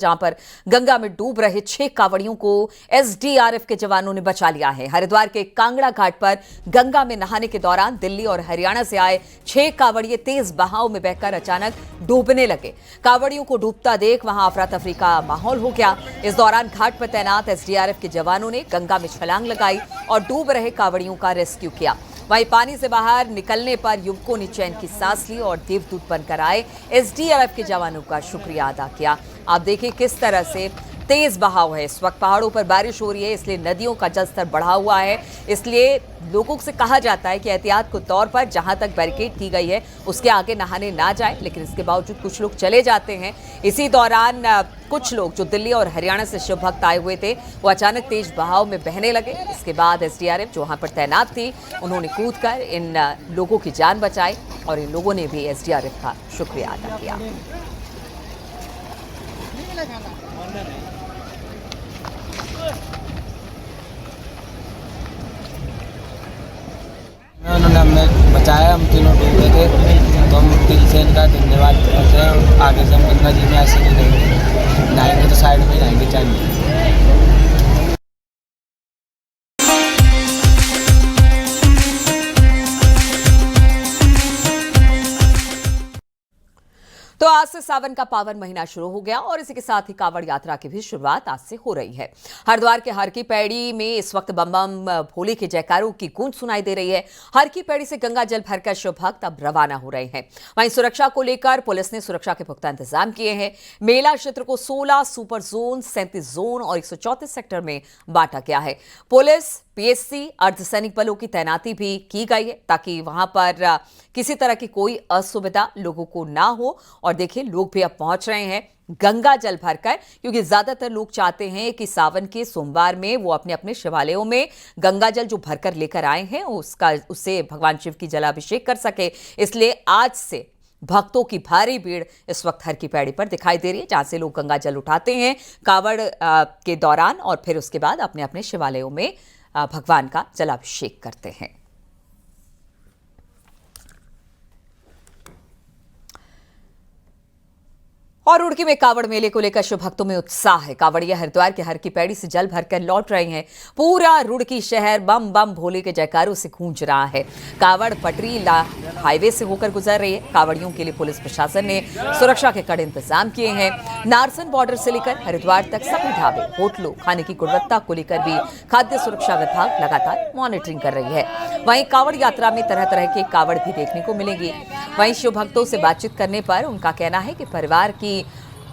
जहां पर गंगा में डूब रहे 6 कांवड़ियों को एसडीआरएफ के जवानों ने बचा लिया है। हरिद्वार के कांगड़ा घाट पर गंगा में नहाने के दौरान दिल्ली और हरियाणा से आए 6 कांवड़िए तेज बहाव में बहकर अचानक डूबने लगे। कांवड़ियों को डूबता देख वहां अफरा तफरी का माहौल हो गया। इस दौरान घाट पर तैनात एसडीआरएफ के जवानों ने गंगा में छलांग लगाई और डूब रहे कांवड़ियों का रेस्क्यू किया। वहीं पानी से बाहर निकलने पर युवकों ने चैन की सांस ली और देवदूत बनकर आए एसडीआरएफ के जवानों का शुक्रिया अदा किया। आप देखिए किस तरह से तेज बहाव है। इस वक्त पहाड़ों पर बारिश हो रही है, इसलिए नदियों का जलस्तर बढ़ा हुआ है। इसलिए लोगों से कहा जाता है कि एहतियात के तौर पर जहां तक बैरिकेड की गई है उसके आगे नहाने ना जाए, लेकिन इसके बावजूद कुछ लोग चले जाते हैं। इसी दौरान कुछ लोग जो दिल्ली और हरियाणा से शिव भक्त आए हुए थे वो अचानक तेज बहाव में बहने लगे। इसके बाद एसडीआरएफ जो वहां पर तैनात थी उन्होंने कूदकर इन लोगों की जान बचाई और इन लोगों ने भी एसडीआरएफ का शुक्रिया अदा किया। उन्होंने हमें बचाया, हम तीनों डूब गए थे, तो हम दिल से इनका धन्यवाद करते हैं। आगे से हम गंगा जी में ऐसे नहीं रहेंगे, नहाएंगे तो साइड में नहाएंगे चाहिए। तो आज से सावन का पावन महीना शुरू हो गया और इसी के साथ ही कांवड़ यात्रा की भी शुरुआत आज से हो रही है। हरिद्वार के हर की पैड़ी में इस वक्त बम बम भोले के जयकारों की गूंज सुनाई दे रही है। हर की पैड़ी से गंगा जल भरकर शिव भक्त अब रवाना हो रहे हैं। वहीं सुरक्षा को लेकर पुलिस ने सुरक्षा के पुख्ता इंतजाम किए हैं। मेला क्षेत्र को 16 सुपर जोन, 37 जोन और 134 सेक्टर में बांटा गया है। पुलिस, पीएससी, अर्धसैनिक बलों की तैनाती भी की गई है ताकि वहां पर किसी तरह की कोई असुविधा लोगों को ना हो। और देखिए लोग भी अब पहुंच रहे हैं गंगा जल भरकर, क्योंकि ज्यादातर लोग चाहते हैं कि सावन के सोमवार में वो अपने अपने शिवालयों में गंगा जल जो भरकर लेकर आए हैं उससे भगवान शिव की जलाभिषेक कर सके। इसलिए आज से भक्तों की भारी भीड़ इस वक्त हर की पैड़ी पर दिखाई दे रही है, जहां से लोग गंगा जल उठाते हैं कांवड़ के दौरान और फिर उसके बाद अपने अपने शिवालयों में भगवान का जलाभिषेक करते हैं। और रुड़की में कांवड़ मेले को लेकर शिव भक्तों में उत्साह है। कांवड़िया हरिद्वार के हर की पैड़ी से जल भरकर लौट रहे हैं। पूरा रुड़की शहर बम बम भोले के जयकारों से गूंज रहा है। कांवड़ पटरी हाईवे से होकर गुजर रही है। कांवड़ियों के लिए पुलिस प्रशासन ने सुरक्षा के कड़े इंतजाम किए हैं। नारसन बॉर्डर से लेकर हरिद्वार तक सभी ढाबे, होटलों, खाने की गुणवत्ता को लेकर भी खाद्य सुरक्षा विभाग लगातार मॉनिटरिंग कर रही है। वहीं कांवड़ यात्रा में तरह तरह के कांवड़ भी देखने को मिलेंगी। वहीं शिव भक्तों से बातचीत करने पर उनका कहना है कि परिवार की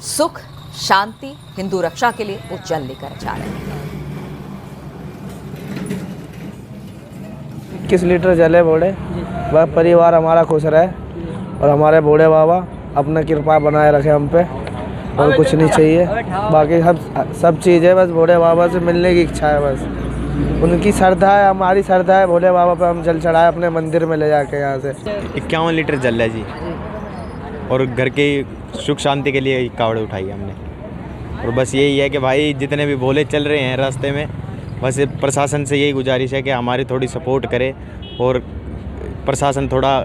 सुख, शांति, हिंदू रक्षा के लिए वो जल लेकर जा रहे हैं। 21 लीटर जल है बूढ़े, वह परिवार हमारा खुश रहे और हमारे बूढ़े बाबा अपना कृपा बनाए रखे हम पे, और कुछ नहीं चाहिए। बाकी सब चीज़ें बस बूढ़े बाबा से मिलने की इच्छा है। बस उनकी श्रद्धा है, हमारी श्रद्धा है, भोले बाबा पे हम जल चढ़ाए अपने मंदिर में ले जाके। यहाँ से 51 लीटर जल है जी, और घर के सुख शांति के लिए कावड़ उठाई हमने। और बस यही है कि भाई जितने भी भोले चल रहे हैं रास्ते में, बस प्रशासन से यही गुजारिश है कि हमारी थोड़ी सपोर्ट करे और प्रशासन थोड़ा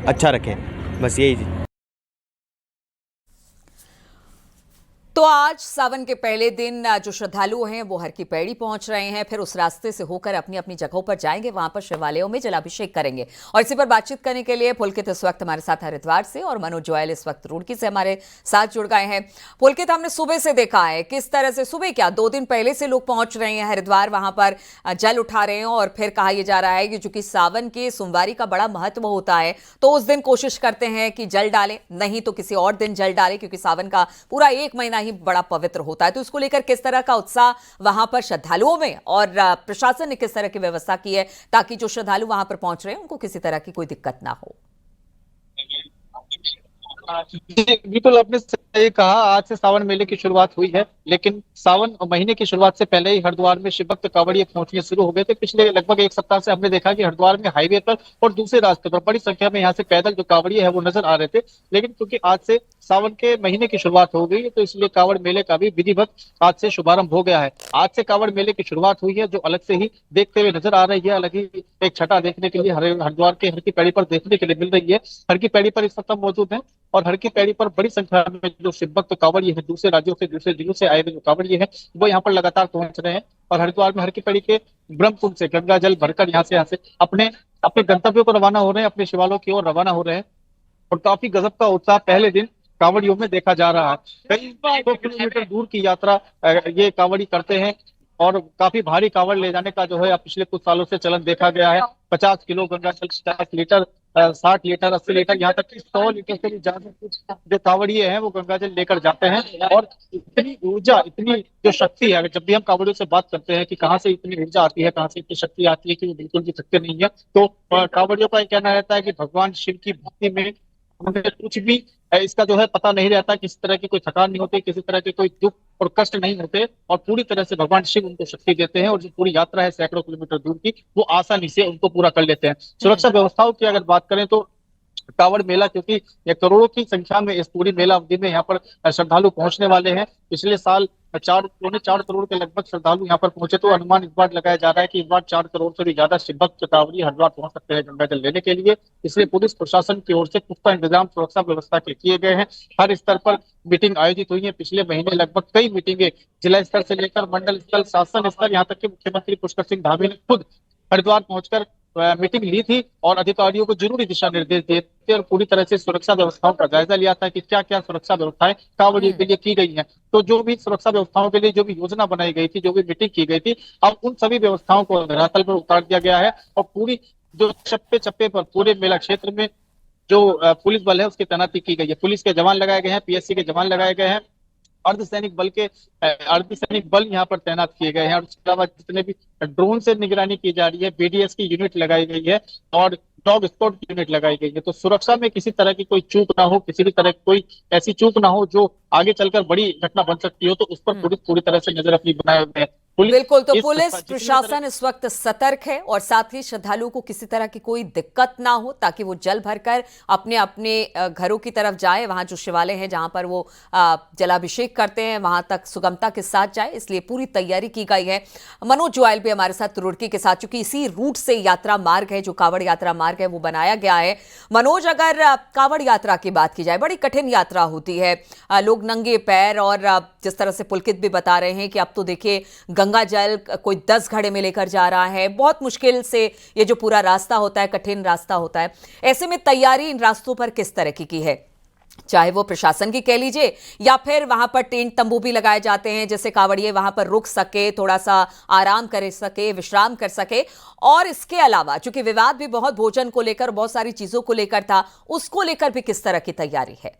अच्छा रखे, बस यही जी। तो आज सावन के पहले दिन जो श्रद्धालु हैं वो हर की पैड़ी पहुंच रहे हैं, फिर उस रास्ते से होकर अपनी अपनी जगहों पर जाएंगे, वहां पर शिवालयों में जलाभिषेक करेंगे। और इसी पर बातचीत करने के लिए पुलकित इस वक्त हमारे साथ हरिद्वार से और मनोज जोयल इस वक्त रुड़की से हमारे साथ जुड़ गए हैं। पुलकित, हमने सुबह से देखा है किस तरह से, सुबह क्या 2 दिन पहले से लोग पहुंच रहे हैं हरिद्वार, वहां पर जल उठा रहे हैं और फिर कहा यह जा रहा है कि चूंकि सावन के सोमवारी का बड़ा महत्व होता है तो उस दिन कोशिश करते हैं कि जल डालें, नहीं तो किसी और दिन जल डालें, क्योंकि सावन का पूरा 1 महीना बड़ा पवित्र होता है। तो इसको लेकर किस तरह का उत्साह वहां पर श्रद्धालुओं में और प्रशासन ने किस तरह की व्यवस्था की है ताकि जो श्रद्धालु वहां पर पहुंच रहे हैं उनको किसी तरह की कोई दिक्कत ना हो? बिल्कुल, आपने सही कहा। आज से सावन मेले की शुरुआत हुई है, लेकिन सावन महीने की शुरुआत से पहले ही हरिद्वार में शिव भक्त कांवड़िए पहुंचने शुरू हो गए थे। पिछले लगभग 1 सप्ताह से हमने देखा कि हरिद्वार में हाईवे पर और दूसरे रास्ते पर बड़ी संख्या में यहाँ से पैदल जो कांवड़िए है वो नजर आ रहे थे। लेकिन क्योंकि आज से सावन के महीने की शुरुआत हो गई है तो इसलिए कांवड़ मेले का भी विधिवत आज से शुभारंभ हो गया है। आज से कांवड़ मेले की शुरुआत हुई है, जो अलग से ही देखते हुए नजर आ रही है। अलग ही एक छटा देखने के लिए हरिद्वार के हर की पैड़ी पर देखने के लिए मिल रही है। हर की पैड़ी पर इस वक्त हम मौजूद है और हर की पैड़ी पर बड़ी संख्या में जो शिव भक्त कांवड़िए हैं, दूसरे राज्यों से, दूसरे जिलों से आए हुए जो कांवड़िए हैं, वो यहाँ पर लगातार पहुंच रहे हैं और हरिद्वार में हर की पैड़ी के ब्रह्मकुंड से गंगा जल भरकर यहाँ से अपने अपने गंतव्यों को रवाना हो रहे हैं, अपने शिवालयों की ओर रवाना हो रहे हैं। और काफी गजब का उत्साह पहले दिन कांवड़ियों में देखा जा रहा है। कई 100 किलोमीटर दूर की यात्रा ये कांवड़ी करते हैं और काफी भारी कांवड़ ले जाने का जो है पिछले कुछ सालों से चलन देखा गया है। 50 किलो गंगा जल, 50 लीटर, 60 लीटर, 80 लीटर, यहाँ तक कि 100 लीटर से भी ज्यादा कुछ जो कांवड़िए हैं वो गंगा जल लेकर जाते हैं। और इतनी ऊर्जा, इतनी जो शक्ति है, जब भी हम कांवड़ियों से बात करते हैं कि कहाँ से इतनी ऊर्जा आती है, कहाँ से इतनी शक्ति आती है, कि वो बिल्कुल भी थकते नहीं है, तो कांवड़ियों का ये कहना रहता है कि भगवान शिव की भक्ति में उन्हें कुछ भी इसका जो है पता नहीं रहता, किसी तरह की कोई थकान नहीं होती, किसी तरह के कोई दुख और कष्ट नहीं होते और पूरी तरह से भगवान शिव उनको शक्ति देते हैं और जो पूरी यात्रा है सैकड़ों किलोमीटर दूर की, वो आसानी से उनको पूरा कर लेते हैं। सुरक्षा व्यवस्थाओं की अगर बात करें तो कांवड़ मेला, क्योंकि ये करोड़ों की संख्या में इस पूरी मेला अवधि में यहाँ पर श्रद्धालु पहुंचने वाले हैं। पिछले साल 4 करोड़ के लगभग श्रद्धालु यहाँ पर पहुंचे, तो अनुमान इस बार लगाया जा रहा है कि इस बार 4 करोड़ से भी ज्यादा शिव भक्त कांवड़िए हरिद्वार पहुंच सकते हैं गंगा जल लेने के लिए। इसलिए पुलिस प्रशासन की ओर से पुख्ता इंतजाम सुरक्षा व्यवस्था के किए गए हैं। हर स्तर पर मीटिंग आयोजित हुई है। पिछले महीने लगभग कई मीटिंगें जिला स्तर से लेकर मंडल स्तर, शासन स्तर, यहाँ तक कि मुख्यमंत्री पुष्कर सिंह धामी ने खुद हरिद्वार पहुंचकर मीटिंग ली थी और अधिकारियों को जरूरी दिशा निर्देश दिए थे और पूरी तरह से सुरक्षा व्यवस्थाओं का जायजा लिया था कि क्या क्या सुरक्षा व्यवस्थाएं कांवड़ियों के लिए की गई हैं। तो जो भी सुरक्षा व्यवस्थाओं के लिए जो भी योजना बनाई गई थी, जो भी मीटिंग की गई थी, अब उन सभी व्यवस्थाओं को धरातल पर उतार दिया गया है और पूरी जो चप्पे चप्पे पर पूरे मेला क्षेत्र में जो पुलिस बल है उसकी तैनाती की गई है। पुलिस के जवान लगाए गए हैं, पीएससी के जवान लगाए गए हैं, अर्धसैनिक बल यहाँ पर तैनात किए गए हैं और उसके अलावा जितने भी ड्रोन से निगरानी की जा रही है, बीडीएस की यूनिट लगाई गई है और डॉग स्क्वाड की यूनिट लगाई गई है। तो सुरक्षा में किसी तरह की कोई चूक ना हो, किसी भी तरह की कोई ऐसी चूक ना हो जो आगे चलकर बड़ी घटना बन सकती हो, तो उस पर पुलिस पूरी तरह से नजर अपनी बनाए हुए है। बिल्कुल, तो पुलिस प्रशासन इस वक्त सतर्क है और साथ ही श्रद्धालुओं को किसी तरह की कोई दिक्कत ना हो ताकि वो जल भरकर अपने अपने घरों की तरफ जाए, वहां जो शिवालय है जहां पर वो जलाभिषेक करते हैं वहां तक सुगमता के साथ जाए, इसलिए पूरी तैयारी की गई है। मनोज जोयल भी हमारे साथ रुड़की के साथ, चूंकि इसी रूट से यात्रा मार्ग है, जो कांवड़ यात्रा मार्ग है वो बनाया गया है। मनोज, अगर कांवड़ यात्रा की बात की जाए, बड़ी कठिन यात्रा होती है, लोग नंगे पैर, और जिस तरह से पुलकित भी बता रहे हैं कि अब तो देखिए गंगा जल कोई 10 घड़े में लेकर जा रहा है, बहुत मुश्किल से ये जो पूरा रास्ता होता है, कठिन रास्ता होता है। ऐसे में तैयारी इन रास्तों पर किस तरह की है, चाहे वो प्रशासन की कह लीजिए या फिर वहां पर टेंट तंबू भी लगाए जाते हैं जिससे कांवड़िए वहां पर रुक सके, थोड़ा सा आराम कर सके, विश्राम कर सके। और इसके अलावा चूंकि विवाद भी बहुत भोजन को लेकर, बहुत सारी चीजों को लेकर था, उसको लेकर भी किस तरह की तैयारी है?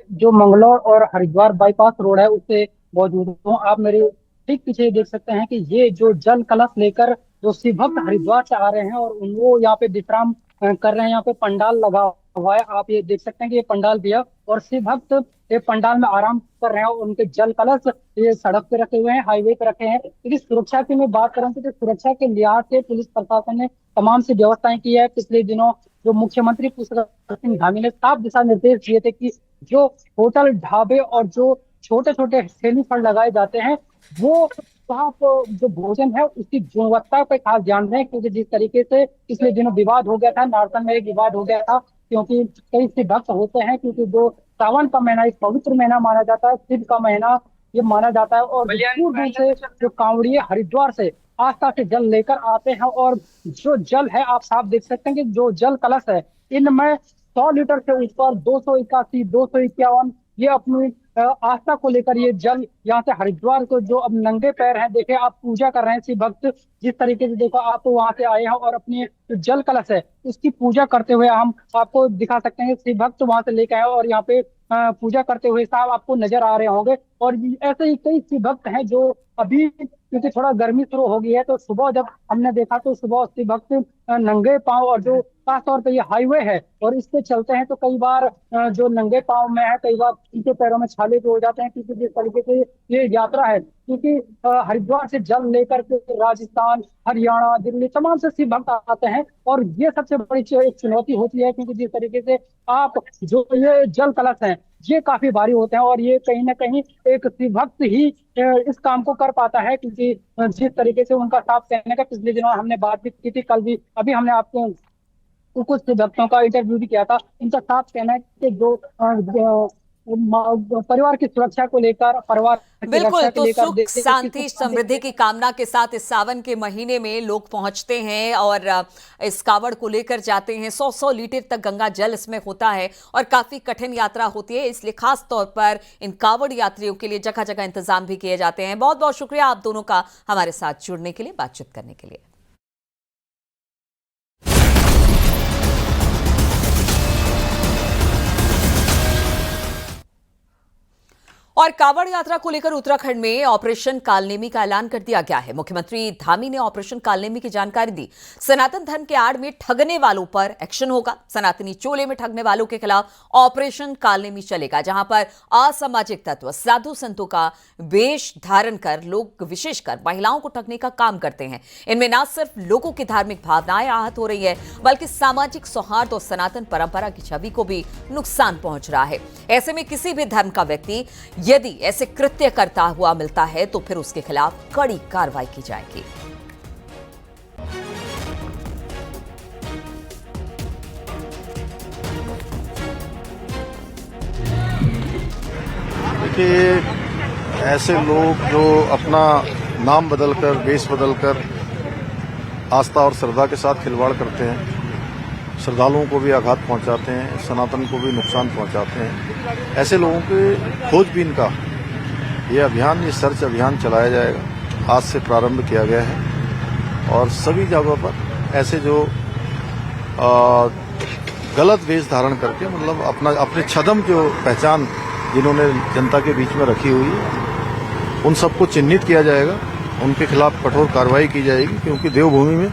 जो मंगलौर और हरिद्वार बाईपास रोड है उससे मौजूद हूँ। आप मेरे ठीक पीछे देख सकते हैं कि ये जो जल कलश लेकर जो शिव भक्त हरिद्वार से आ रहे हैं और वो यहाँ पे विश्राम कर रहे हैं। यहाँ पे पंडाल लगा हुआ है, आप ये देख सकते हैं कि ये पंडाल भी है और शिव भक्त ये पंडाल में आराम कर रहे हैं और उनके जल कलश ये सड़क पे रखे हुए हैं, हाईवे पे रखे हैं। क्योंकि सुरक्षा की मैं बात करूँ तो सुरक्षा के लिहाज से पुलिस प्रशासन ने तमाम सी व्यवस्थाएं की है। पिछले दिनों जो मुख्यमंत्री पुष्कर सिंह धामी ने साफ दिशा निर्देश दिए थे कि जो होटल, ढाबे और जो छोटे छोटे ठेली पर लगाए जाते हैं वो साफ जो भोजन है उसकी गुणवत्ता पर खास ध्यान दें। क्योंकि जिस तरीके से पिछले दिनों विवाद हो गया था, नारसन में एक विवाद हो गया था, क्योंकि कई से भक्त होते हैं, क्योंकि जो सावन का महीना एक पवित्र महीना माना जाता है, शिव का महीना ये माना जाता है और दूर दूर से जो कांवड़िए हरिद्वार से आस्था से जल लेकर आते हैं और जो जल है आप साफ देख सकते हैं कि जो जल कलश है इनमें 100 लीटर से ऊपर 281, 251 ये अपनी आस्था को लेकर ये जल यहाँ से हरिद्वार को जो अब नंगे पैर हैं, देखे आप पूजा कर रहे हैं शिव भक्त, जिस तरीके से देखो आप वहां से आए हैं और अपनी जो जल कलश है उसकी पूजा करते हुए हम आपको दिखा सकते हैं। शिव भक्त वहां से लेके आए और यहाँ पे पूजा करते हुए साहब आपको नजर आ रहे होंगे। और ऐसे ही कई शिव भक्त हैं जो अभी क्योंकि थोड़ा गर्मी शुरू हो गई है तो सुबह जब हमने देखा तो सुबह शिव भक्त नंगे पांव, और जो खास तौर पे ये हाईवे है और इस पे चलते हैं तो कई बार जो नंगे पांव में है कई बार इनके पैरों में छाले जो हो जाते हैं, क्योंकि जिस तरीके से ये यात्रा है, क्योंकि हरिद्वार से जल लेकर के राजस्थान, हरियाणा, दिल्ली तमाम से शिव भक्त आते हैं और ये सबसे बड़ी एक चुनौती होती है। क्योंकि जिस तरीके से आप जो ये जल कलश हैं ये काफी भारी होते हैं और ये कहीं ना कहीं एक शिव भक्त ही इस काम को कर पाता है। क्योंकि जिस तरीके से उनका साफ कहने का पिछले दिनों हमने बात भी की थी, कल भी अभी हमने आपको कुछ भक्तों का इंटरव्यू भी किया था। इनका साफ कहना है कि जो परिवार की सुरक्षा को लेकर, परिवार की बिल्कुल, रक्षा के तो लेकर, सुख देश की शांति सुख शांति समृद्धि की कामना के साथ इस सावन के महीने में लोग पहुंचते हैं और इस कावड़ को लेकर जाते हैं। 100-100 लीटर तक गंगा जल इसमें होता है और काफी कठिन यात्रा होती है, इसलिए खास तौर पर इन कावड़ यात्रियों के लिए जगह जगह इंतजाम भी किए जाते हैं। बहुत बहुत शुक्रिया आप दोनों का हमारे साथ जुड़ने के लिए, बातचीत करने के लिए। और कावड़ यात्रा को लेकर उत्तराखंड में ऑपरेशन कालनेमी का ऐलान कर दिया गया है। मुख्यमंत्री धामी ने ऑपरेशन कालनेमी की जानकारी दी। सनातन धर्म के आड़ में ठगने वालों पर एक्शन होगा। सनातनी चोले में ठगने वालों के खिलाफ ऑपरेशन कालनेमी चलेगा, जहां पर असामाजिक तत्व साधु संतों का वेश धारण कर लोग विशेषकर महिलाओं को ठगने का काम करते हैं। इनमें न सिर्फ लोगों की धार्मिक भावनाएं आहत हो रही है, बल्कि सामाजिक सौहार्द और सनातन परंपरा की छवि को भी नुकसान पहुंच रहा है। ऐसे में किसी भी धर्म का व्यक्ति यदि ऐसे कृत्य करता हुआ मिलता है तो फिर उसके खिलाफ कड़ी कार्रवाई की जाएगी। देखिए, ऐसे लोग जो अपना नाम बदलकर, वेश बदलकर आस्था और श्रद्धा के साथ खिलवाड़ करते हैं, श्रद्धालुओं को भी आघात पहुंचाते हैं, सनातन को भी नुकसान पहुंचाते हैं, ऐसे लोगों के खोजबीन का ये अभियान, ये सर्च अभियान चलाया जाएगा। आज से प्रारंभ किया गया है और सभी जगहों पर ऐसे जो गलत वेश धारण करके, मतलब अपने छद्म जो पहचान जिन्होंने जनता के बीच में रखी हुई है, उन सबको चिन्हित किया जाएगा, उनके खिलाफ कठोर कार्रवाई की जाएगी, क्योंकि देवभूमि में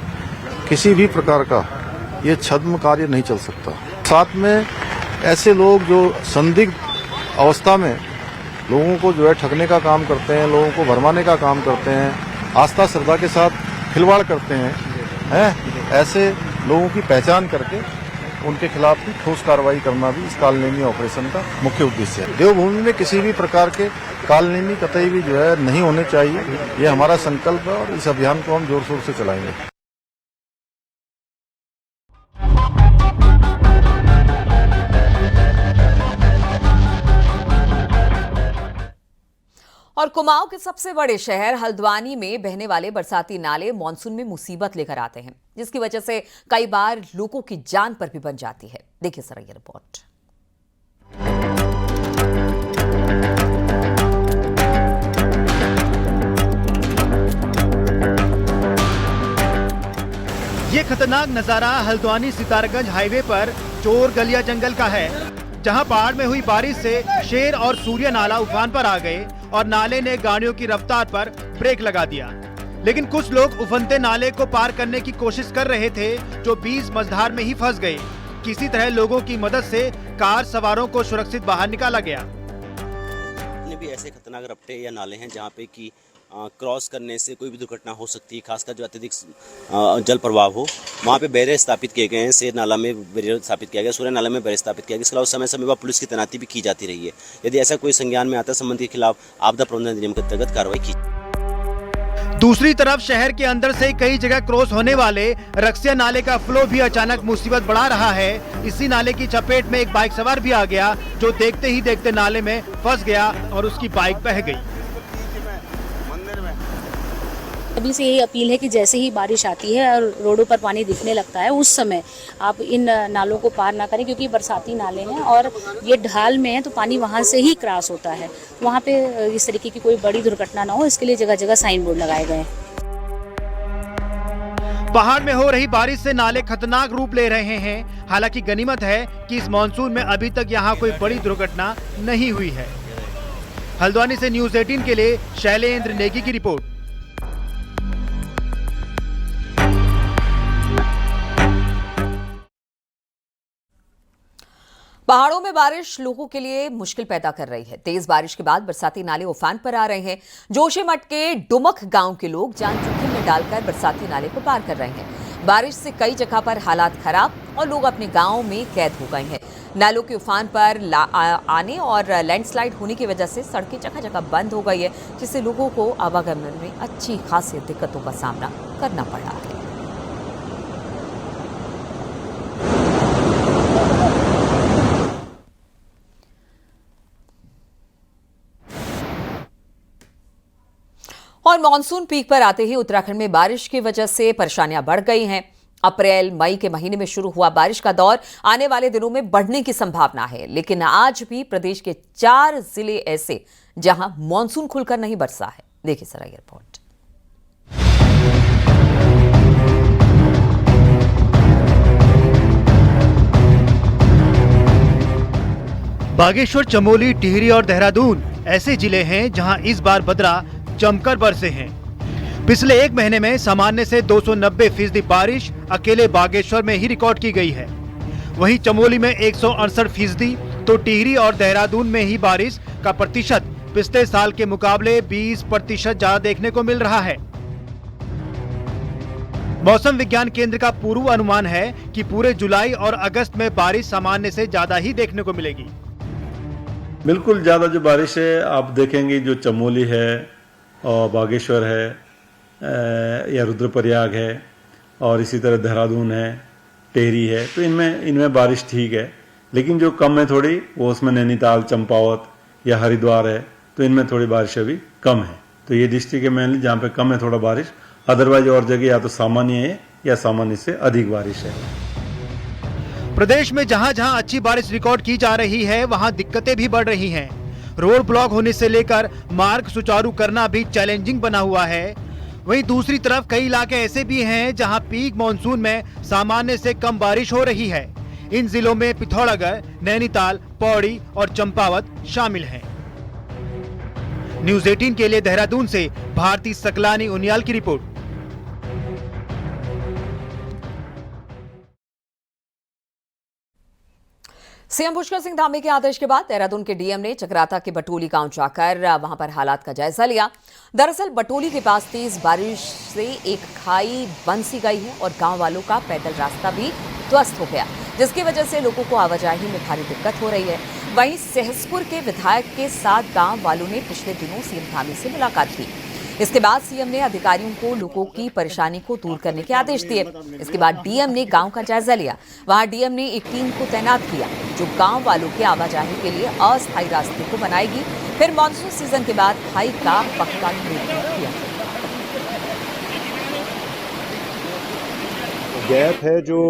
किसी भी प्रकार का ये छद्म कार्य नहीं चल सकता। साथ में ऐसे लोग जो संदिग्ध अवस्था में लोगों को जो है ठगने का काम करते हैं, लोगों को भरमाने का काम करते हैं, आस्था श्रद्धा के साथ खिलवाड़ करते हैं, ऐसे लोगों की पहचान करके उनके खिलाफ भी ठोस कार्रवाई करना भी इस कालनेमी ऑपरेशन का मुख्य उद्देश्य है। देवभूमि में किसी भी प्रकार के कालनेमी कतई भी जो है नहीं होने चाहिए, ये हमारा संकल्प है और इस अभियान को हम जोर शोर से चलाएंगे। और कुमाऊं के सबसे बड़े शहर हल्द्वानी में बहने वाले बरसाती नाले मॉनसून में मुसीबत लेकर आते हैं, जिसकी वजह से कई बार लोगों की जान पर भी बन जाती है। देखिए सर ये रिपोर्ट। ये खतरनाक नजारा हल्द्वानी सितारगंज हाईवे पर चोर गलिया जंगल का है, जहां पहाड़ में हुई बारिश से शेर और सूर्य नाला उफान पर आ गए और नाले ने गाड़ियों की रफ्तार पर ब्रेक लगा दिया। लेकिन कुछ लोग उफनते नाले को पार करने की कोशिश कर रहे थे, जो बीच मझधार में ही फंस गए। किसी तरह लोगों की मदद से कार सवारों को सुरक्षित बाहर निकाला गया। भी ऐसे खतरनाक रपटे या नाले हैं जहाँ पे कि क्रॉस करने से कोई भी दुर्घटना हो सकती है, खासकर जो अत्यधिक जल प्रवाह हो। वहाँ पे बैरियर स्थापित किए गए हैं। शेर नाला में बैरियर स्थापित किया गया, सूर्य नाला में बैरियर स्थापित किया गया। इसके अलावा समय समय पर पुलिस की तैनाती भी की जाती रही है। यदि ऐसा कोई संज्ञान में आता है, संबंध के खिलाफ आपदा प्रबंधन अधिनियम के अंतर्गत कार्रवाई की। दूसरी तरफ शहर के अंदर से कई जगह क्रॉस होने वाले रक्सिया नाले का फ्लो भी अचानक मुसीबत बढ़ा रहा है। इसी नाले की चपेट में एक बाइक सवार भी आ गया, जो देखते ही देखते नाले में फंस गया और उसकी बाइक बह गई। अभी से यही अपील है कि जैसे ही बारिश आती है और रोडों पर पानी दिखने लगता है, उस समय आप इन नालों को पार ना करें, क्योंकि बरसाती नाले हैं और ये ढाल में है, तो पानी वहाँ से ही क्रॉस होता है। वहाँ पे इस तरीके की कोई बड़ी दुर्घटना ना हो, इसके लिए जगह जगह साइन बोर्ड लगाए गए हैं। पहाड़ में हो रही बारिश से नाले खतरनाक रूप ले रहे हैं। हालांकि गनीमत है कि इस मानसून में अभी तक यहाँ कोई बड़ी दुर्घटना नहीं हुई है। हल्द्वानी से न्यूज़ 18 के लिए शैलेंद्र नेगी की रिपोर्ट। पहाड़ों में बारिश लोगों के लिए मुश्किल पैदा कर रही है। तेज बारिश के बाद बरसाती नाले उफान पर आ रहे हैं। जोशीमठ के डुमक गांव के लोग जान जोखिम में डालकर बरसाती नाले को पार कर रहे हैं। बारिश से कई जगह पर हालात खराब और लोग अपने गांव में कैद हो गए हैं। नालों के उफान पर आने और लैंडस्लाइड होने की वजह से सड़कें जगह जगह बंद हो गई है, जिससे लोगों को आवागमन में अच्छी खासी दिक्कतों का सामना करना पड़ रहा है। और मानसून पीक पर आते ही उत्तराखंड में बारिश की वजह से परेशानियां बढ़ गई हैं। अप्रैल मई के महीने में शुरू हुआ बारिश का दौर आने वाले दिनों में बढ़ने की संभावना है, लेकिन आज भी प्रदेश के 4 जिले ऐसे जहां मानसून खुलकर नहीं बरसा है। देखिए जरा ये रिपोर्ट। बागेश्वर, चमोली, टिहरी और देहरादून ऐसे जिले हैं जहां इस बार बदरा जमकर बरसे हैं। पिछले एक महीने में सामान्य से 290% बारिश अकेले बागेश्वर में ही रिकॉर्ड की गई है। वहीं चमोली में 168%, तो टिहरी और देहरादून में ही बारिश का प्रतिशत पिछले साल के मुकाबले 20% ज्यादा देखने को मिल रहा है। मौसम विज्ञान केंद्र का पूर्वानुमान है कि पूरे जुलाई और अगस्त में बारिश सामान्य से ज्यादा ही देखने को मिलेगी। बिल्कुल ज़्यादा जो बारिश है आप देखेंगे, जो चमोली है और बागेश्वर है या रुद्रप्रयाग है और इसी तरह देहरादून है, टिहरी है, तो इनमें बारिश ठीक है। लेकिन जो कम है थोड़ी, वो उसमें नैनीताल, चंपावत या हरिद्वार है, तो इनमें थोड़ी बारिश अभी कम है। तो ये डिस्ट्रिक्ट है मेनली जहाँ पे कम है थोड़ा बारिश, अदरवाइज और जगह या तो सामान्य है या सामान्य से अधिक बारिश है। प्रदेश में जहां जहां अच्छी बारिश रिकॉर्ड की जा रही है, वहां दिक्कतें भी बढ़ रही हैं। रोड ब्लॉक होने से लेकर मार्ग सुचारू करना भी चैलेंजिंग बना हुआ है। वहीं दूसरी तरफ कई इलाके ऐसे भी हैं जहां पीक मॉनसून में सामान्य से कम बारिश हो रही है। इन जिलों में पिथौरागढ़, नैनीताल, पौड़ी और चंपावत शामिल हैं। न्यूज़ 18 के लिए देहरादून से भारती सकलानी उनियाल की रिपोर्ट। सीएम पुष्कर सिंह धामी के आदेश के बाद देहरादून के डीएम ने चकराता के बटोली गांव जाकर वहां पर हालात का जायजा लिया। दरअसल बटोली के पास तेज बारिश से एक खाई बन सी गई है और गांव वालों का पैदल रास्ता भी ध्वस्त हो गया, जिसकी वजह से लोगों को आवाजाही में भारी दिक्कत हो रही है। वहीं सहसपुर के विधायक के साथ गांव वालों ने पिछले दिनों सीएम धामी से मुलाकात की। इसके बाद सीएम ने अधिकारियों को लोगों की परेशानी को दूर करने के आदेश दिए। इसके बाद डीएम ने गांव का जायजा लिया। वहां डीएम ने एक टीम को तैनात किया जो गांव वालों की आवाजाही के लिए अस्थायी रास्ते को बनाएगी। फिर मानसून सीजन के बाद खाई का पक्का निर्माण किया। गैप है जो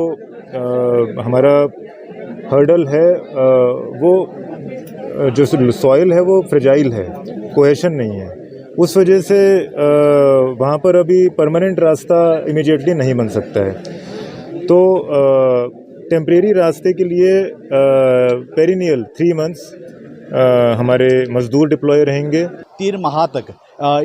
हमारा हर्डल है, वो जो सॉइल है वो फ्रेजाइल है, कोहेशन नहीं है। उस वजह से वहाँ पर अभी परमानेंट रास्ता इमीडिएटली नहीं बन सकता है। तो टेम्परेरी रास्ते के लिए पेरिनियल 3 मंथ्स हमारे मजदूर डिप्लॉय रहेंगे। 3 माह तक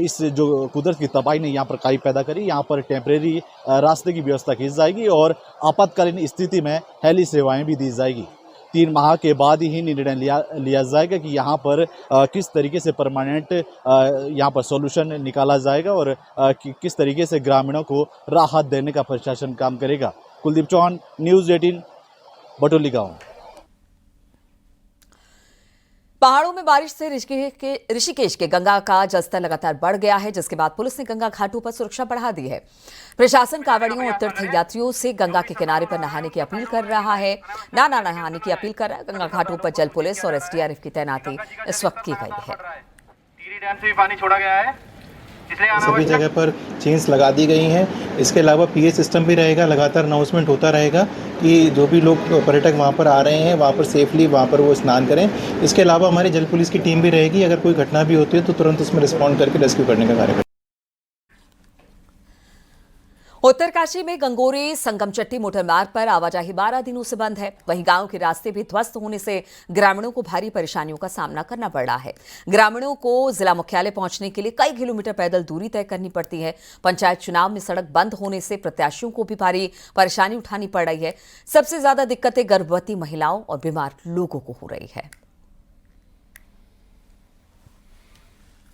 इस जो कुदरत की तबाही ने यहाँ पर काई पैदा करी, यहाँ पर टेम्परेरी रास्ते की व्यवस्था की जाएगी और आपातकालीन स्थिति में हेली सेवाएं भी दी जाएगी। 3 माह के बाद ही निर्णय लिया जाएगा कि यहाँ पर किस तरीके से परमानेंट यहाँ पर सॉल्यूशन निकाला जाएगा और किस तरीके से ग्रामीणों को राहत देने का प्रशासन काम करेगा। कुलदीप चौहान, न्यूज़ 18, बटोली गाँव। पहाड़ों में बारिश से ऋषिकेश के गंगा का जलस्तर लगातार बढ़ गया है, जिसके बाद पुलिस ने गंगा घाटों पर सुरक्षा बढ़ा दी है। प्रशासन कांवड़ियों और तीर्थयात्रियों से गंगा के किनारे पर नहाने की अपील कर रहा है, नहाने की अपील कर रहा है। गंगा घाटों पर जल पुलिस और एसडीआरएफ की तैनाती इस वक्त की गई है। टिहरी डैम से भी पानी छोड़ा गया है, सभी जगह पर चेन्स लगा दी गई हैं। इसके अलावा पीए सिस्टम भी रहेगा, लगातार अनाउंसमेंट होता रहेगा कि जो भी लोग पर्यटक वहाँ पर आ रहे हैं वहाँ पर सेफली वहाँ पर वो स्नान करें। इसके अलावा हमारी जल पुलिस की टीम भी रहेगी, अगर कोई घटना भी होती है तो तुरंत उसमें रिस्पॉन्ड करके रेस्क्यू करने का कार्य करें। उत्तरकाशी में गंगोरी संगमचट्टी मोटर मार्ग पर आवाजाही 12 दिनों से बंद है। वहीं गांव के रास्ते भी ध्वस्त होने से ग्रामीणों को भारी परेशानियों का सामना करना पड़ रहा है। ग्रामीणों को जिला मुख्यालय पहुंचने के लिए कई किलोमीटर पैदल दूरी तय करनी पड़ती है। पंचायत चुनाव में सड़क बंद होने से प्रत्याशियों को भी भारी परेशानी उठानी पड़ रही है। सबसे ज्यादा दिक्कतें गर्भवती महिलाओं और बीमार लोगों को हो रही है।